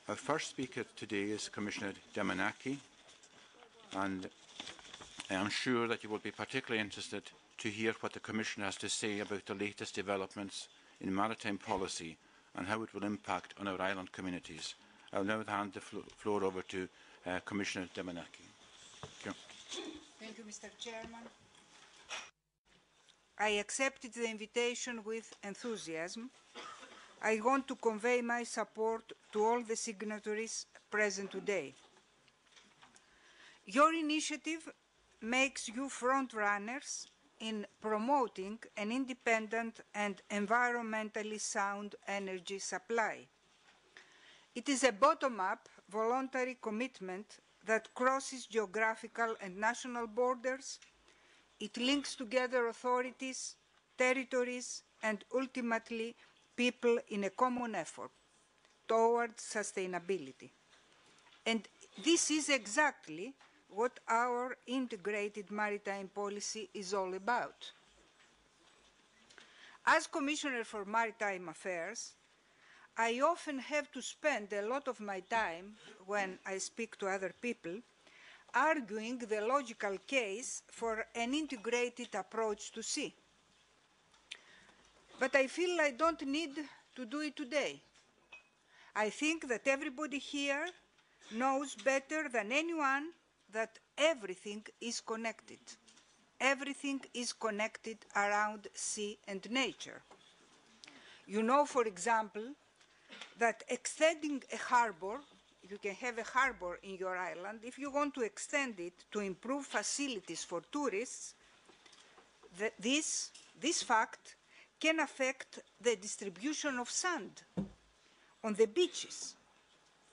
Our first speaker today is Commissioner Damanaki, and I am sure that you will be particularly interested to hear what the Commission has to say about the latest developments in maritime policy and how it will impact on our island communities. I will now hand the floor over to Commissioner Damanaki. Thank you. Thank you, Mr. Chairman. I accepted the invitation with enthusiasm. I want to convey my support to all the signatories present today. Your initiative makes you front runners in promoting an independent and environmentally sound energy supply. It is a bottom-up, voluntary commitment that crosses geographical and national borders. It links together authorities, territories, and ultimately people in a common effort towards sustainability. And this is exactly what our integrated maritime policy is all about. As Commissioner for Maritime Affairs, I often have to spend a lot of my time when I speak to other people arguing the logical case for an integrated approach to sea. But I feel I don't need to do it today. I think that everybody here knows better than anyone that everything is connected. Everything is connected around sea and nature. You know, for example, that extending a harbor, you can have a harbor in your island, if you want to extend it to improve facilities for tourists, this fact can affect the distribution of sand on the beaches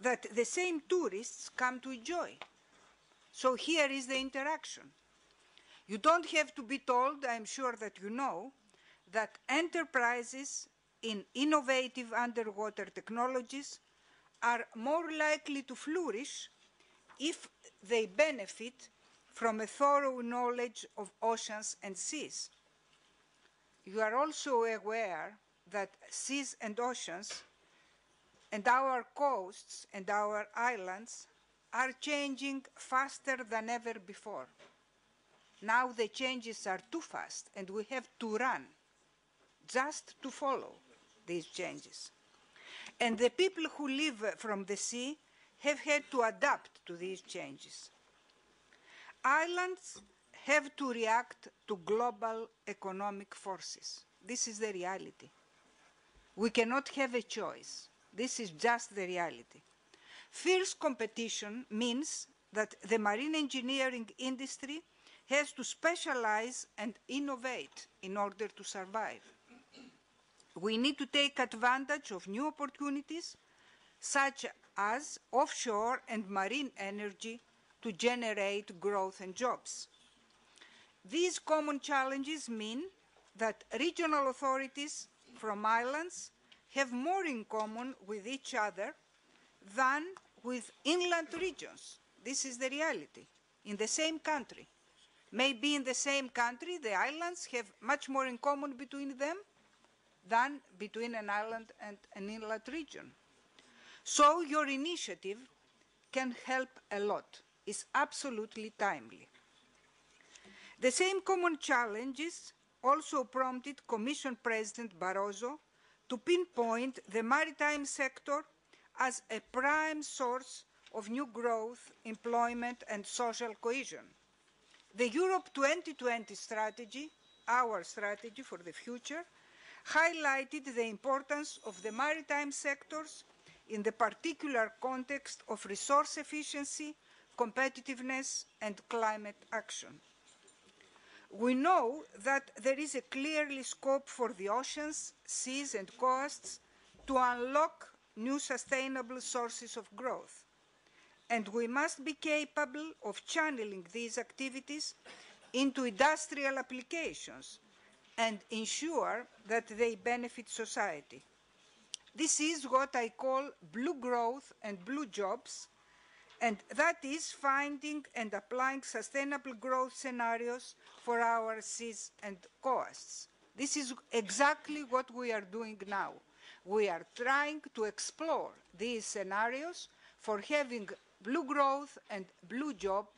that the same tourists come to enjoy. So here is the interaction. You don't have to be told, I'm sure that you know, that enterprises in innovative underwater technologies are more likely to flourish if they benefit from a thorough knowledge of oceans and seas. You are also aware that seas and oceans and our coasts and our islands are changing faster than ever before. Now the changes are too fast and we have to run just to follow these changes. And the people who live from the sea have had to adapt to these changes. Islands have to react to global economic forces. This is the reality. We cannot have a choice. This is just the reality. Fierce competition means that the marine engineering industry has to specialize and innovate in order to survive. We need to take advantage of new opportunities, such as offshore and marine energy, to generate growth and jobs. These common challenges mean that regional authorities from islands have more in common with each other than with inland regions. This is the reality. In the same country. Maybe in the same country, the islands have much more in common between them than between an island and an inland region. So your initiative can help a lot. It's absolutely timely. The same common challenges also prompted Commission President Barroso to pinpoint the maritime sector as a prime source of new growth, employment, and social cohesion. The Europe 2020 strategy, our strategy for the future, highlighted the importance of the maritime sectors in the particular context of resource efficiency, competitiveness, and climate action. We know that there is a clearly scope for the oceans, seas, and coasts to unlock new sustainable sources of growth. And we must be capable of channeling these activities into industrial applications and ensure that they benefit society. This is what I call blue growth and blue jobs, and that is finding and applying sustainable growth scenarios for our seas and coasts. This is exactly what we are doing now. We are trying to explore these scenarios for having blue growth and blue jobs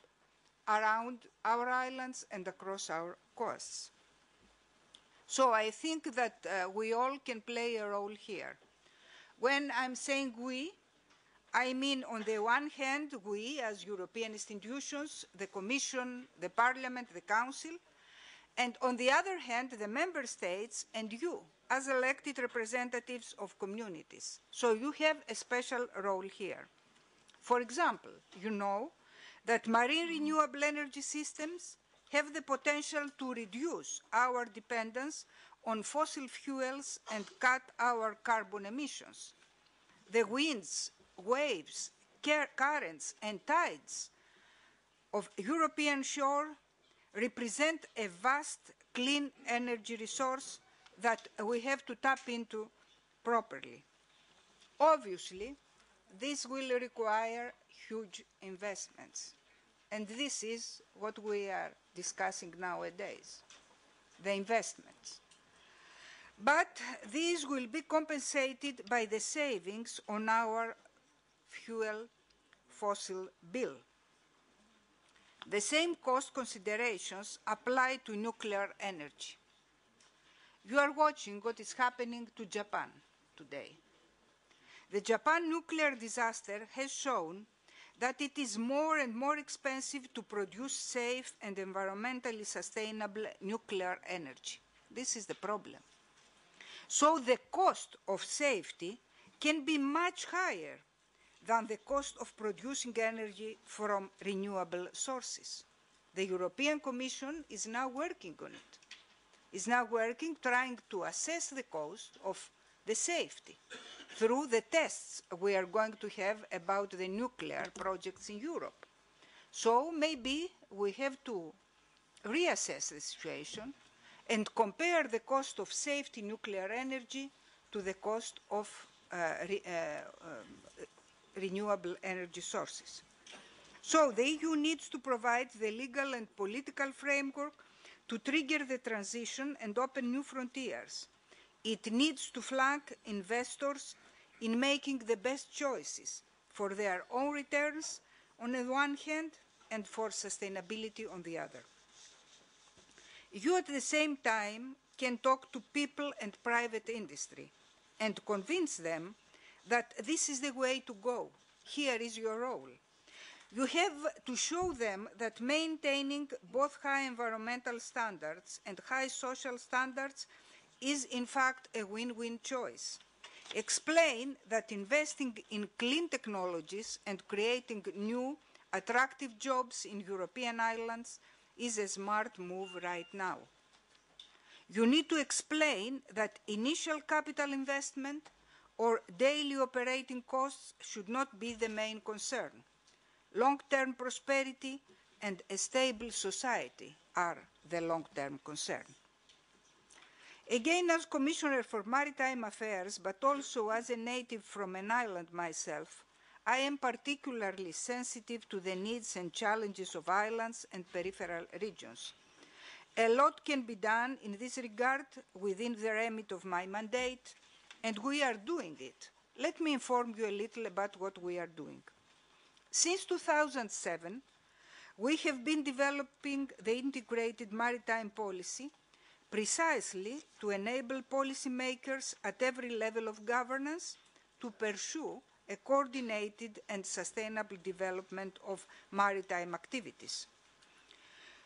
around our islands and across our coasts. So I think that we all can play a role here. When I'm saying we, I mean, on the one hand, we as European institutions, the Commission, the Parliament, the Council, and on the other hand, the Member States and you as elected representatives of communities. So you have a special role here. For example, you know that marine renewable energy systems have the potential to reduce our dependence on fossil fuels and cut our carbon emissions. The winds, waves, currents, and tides of European shore represent a vast clean energy resource that we have to tap into properly. Obviously, this will require huge investments, and this is what we are discussing nowadays, the investments. But these will be compensated by the savings on our fuel fossil bill. The same cost considerations apply to nuclear energy. You are watching what is happening to Japan today. The Japan nuclear disaster has shown that it is more and more expensive to produce safe and environmentally sustainable nuclear energy. This is the problem. So the cost of safety can be much higher than the cost of producing energy from renewable sources. The European Commission is now working on it. Is now working, trying to assess the cost of the safety through the tests we are going to have about the nuclear projects in Europe. So maybe we have to reassess the situation and compare the cost of safety nuclear energy to the cost of renewable energy sources. So the EU needs to provide the legal and political framework to trigger the transition and open new frontiers. It needs to flank investors in making the best choices for their own returns on the one hand and for sustainability on the other. You at the same time can talk to people and private industry and convince them that this is the way to go. Here is your role. You have to show them that maintaining both high environmental standards and high social standards is in fact a win-win choice. Explain that investing in clean technologies and creating new, attractive jobs in European islands is a smart move right now. You need to explain that initial capital investment or daily operating costs should not be the main concern. Long-term prosperity and a stable society are the long-term concern. Again, as Commissioner for Maritime Affairs, but also as a native from an island myself, I am particularly sensitive to the needs and challenges of islands and peripheral regions. A lot can be done in this regard within the remit of my mandate, and we are doing it. Let me inform you a little about what we are doing. Since 2007, we have been developing the integrated maritime policy precisely to enable policymakers at every level of governance to pursue a coordinated and sustainable development of maritime activities.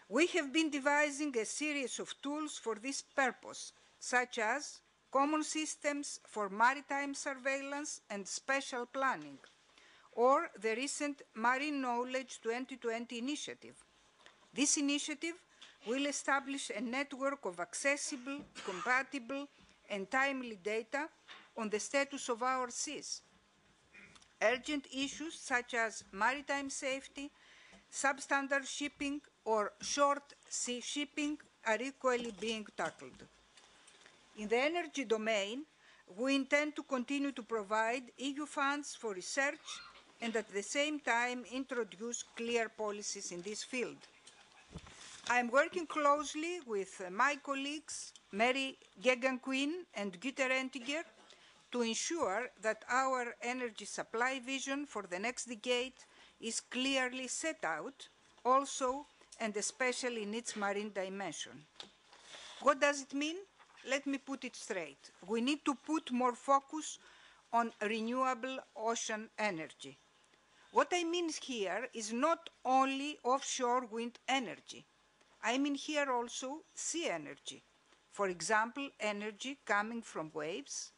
We have been devising a series of tools for this purpose, such as common systems for maritime surveillance and special planning, or the recent Marine Knowledge 2020 initiative. This initiative will establish a network of accessible, compatible, and timely data on the status of our seas. Urgent issues such as maritime safety, substandard shipping, or short sea shipping are equally being tackled. In the energy domain, we intend to continue to provide EU funds for research and at the same time introduce clear policies in this field. I am working closely with my colleagues, Mary Geoghegan-Quinn and Güter Entiger, to ensure that our energy supply vision for the next decade is clearly set out, also and especially in its marine dimension. What does it mean? Let me put it straight. We need to put more focus on renewable ocean energy. What I mean here is not only offshore wind energy. I mean here also sea energy. For example, energy coming from waves,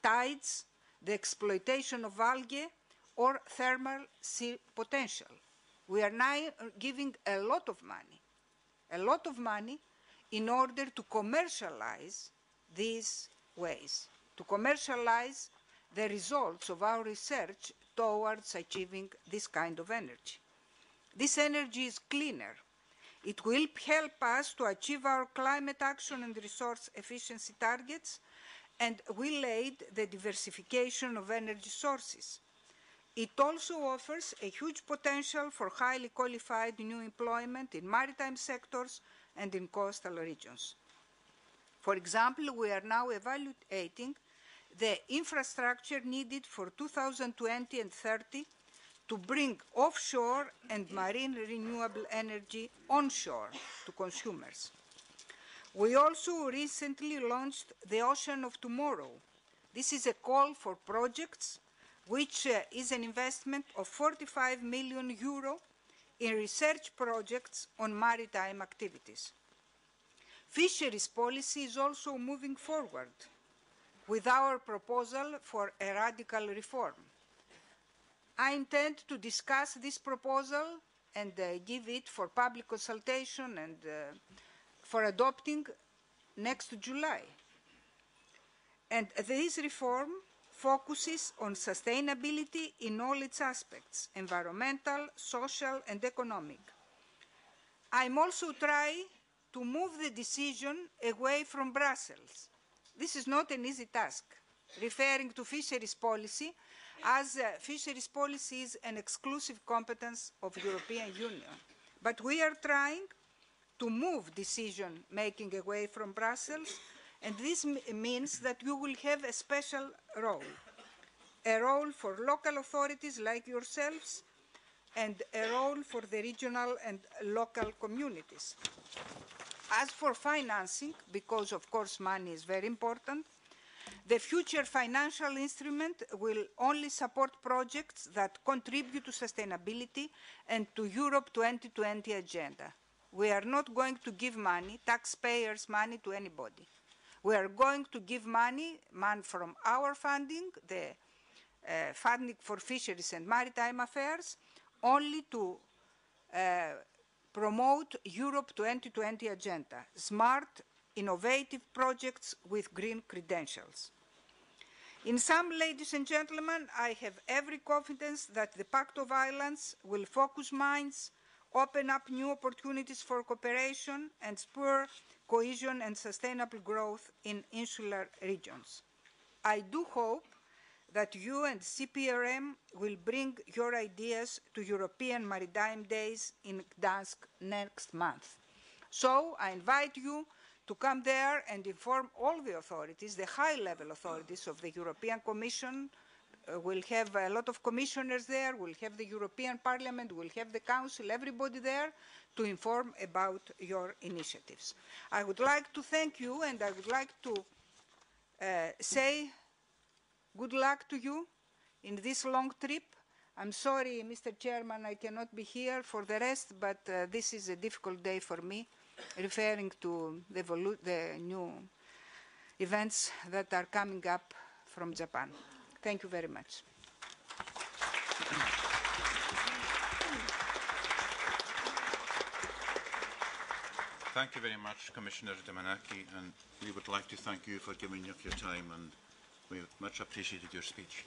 tides, the exploitation of algae, or thermal sea potential. We are now giving a lot of money in order to commercialize these ways, to commercialize the results of our research towards achieving this kind of energy. This energy is cleaner. It will help us to achieve our climate action and resource efficiency targets, and will aid the diversification of energy sources. It also offers a huge potential for highly qualified new employment in maritime sectors and in coastal regions. For example, we are now evaluating the infrastructure needed for 2020 and 30 to bring offshore and marine renewable energy onshore to consumers. We also recently launched the Ocean of Tomorrow. This is a call for projects, which is an investment of 45 million euro in research projects on maritime activities. Fisheries policy is also moving forward with our proposal for a radical reform. I intend to discuss this proposal and give it for public consultation and for adopting next July. And this reform focuses on sustainability in all its aspects, environmental, social, and economic. I'm also trying to move the decision away from Brussels. This is not an easy task, referring to fisheries policy, as fisheries policy is an exclusive competence of the European Union. But we are trying to move decision-making away from Brussels, and this means that you will have a special role, a role for local authorities like yourselves, and a role for the regional and local communities. As for financing, because of course money is very important, the future financial instrument will only support projects that contribute to sustainability and to Europe 2020 agenda. We are not going to give money, taxpayers' money, to anybody. We are going to give money from our funding, the funding for fisheries and maritime affairs, only to promote Europe 2020 agenda, smart, innovative projects with green credentials. In sum, ladies and gentlemen, I have every confidence that the Pact of Islands will focus minds, open up new opportunities for cooperation, and spur cohesion and sustainable growth in insular regions. I do hope that you and CPRM will bring your ideas to European Maritime Days in Gdansk next month. So I invite you to come there and inform all the authorities, the high-level authorities of the European Commission. We'll have a lot of commissioners there, we'll have the European Parliament, we'll have the Council, everybody there to inform about your initiatives. I would like to thank you, and I would like to say good luck to you in this long trip. I'm sorry, Mr. Chairman, I cannot be here for the rest, but this is a difficult day for me, referring to the new events that are coming up from Japan. Thank you very much. Thank you very much, Commissioner Damanaki, and we would like to thank you for giving up your time, and we much appreciated your speech.